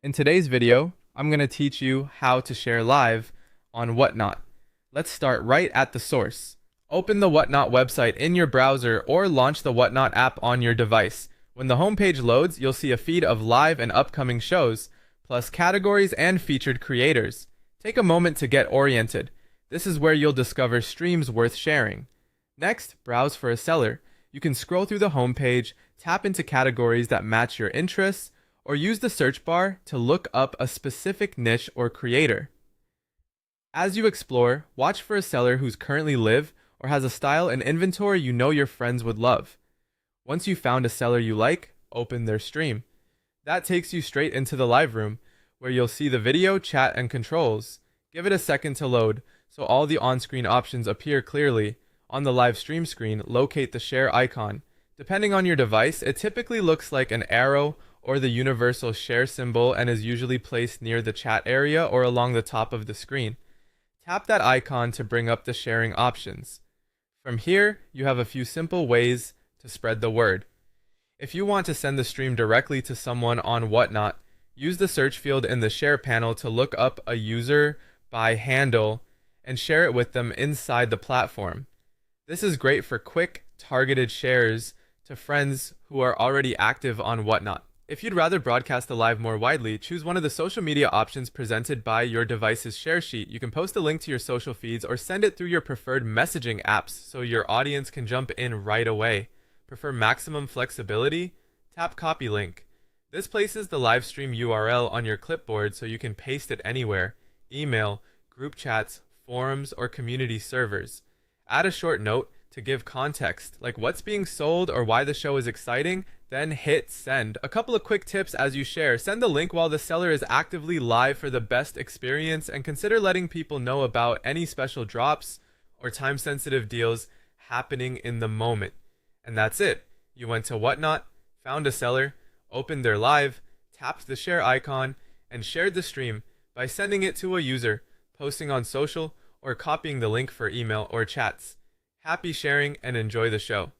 In today's video, I'm going to teach you how to share live on Whatnot. Let's start right at the source. Open the Whatnot website in your browser or launch the Whatnot app on your device. When the homepage loads, you'll see a feed of live and upcoming shows, plus categories and featured creators. Take a moment to get oriented. This is where you'll discover streams worth sharing. Next, browse for a seller. You can scroll through the homepage, tap into categories that match your interests, or use the search bar to look up a specific niche or creator. As you explore, watch for a seller who's currently live or has a style and inventory you know your friends would love. Once you've found a seller you like, open their stream. That takes you straight into the live room, where you'll see the video, chat, and controls. Give it a second to load, so all the on-screen options appear clearly. On the live stream screen, locate the share icon. Depending on your device, it typically looks like an arrow or the universal share symbol and is usually placed near the chat area or along the top of the screen. Tap that icon to bring up the sharing options. From here, you have a few simple ways to spread the word. If you want to send the stream directly to someone on Whatnot, use the search field in the share panel to look up a user by handle and share it with them inside the platform. This is great for quick, targeted shares to friends who are already active on Whatnot. If you'd rather broadcast the live more widely, choose one of the social media options presented by your device's share sheet. You can post a link to your social feeds or send it through your preferred messaging apps so your audience can jump in right away. Prefer maximum flexibility? Tap copy link. This places the live stream URL on your clipboard so you can paste it anywhere: email, group chats, forums, or community servers. Add a short note to give context, like what's being sold or why the show is exciting, then hit send. A couple of quick tips as you share. Send the link while the seller is actively live for the best experience, and consider letting people know about any special drops or time-sensitive deals happening in the moment. And that's it. You went to Whatnot, found a seller, opened their live, tapped the share icon, and shared the stream by sending it to a user, posting on social, or copying the link for email or chats. Happy sharing and enjoy the show.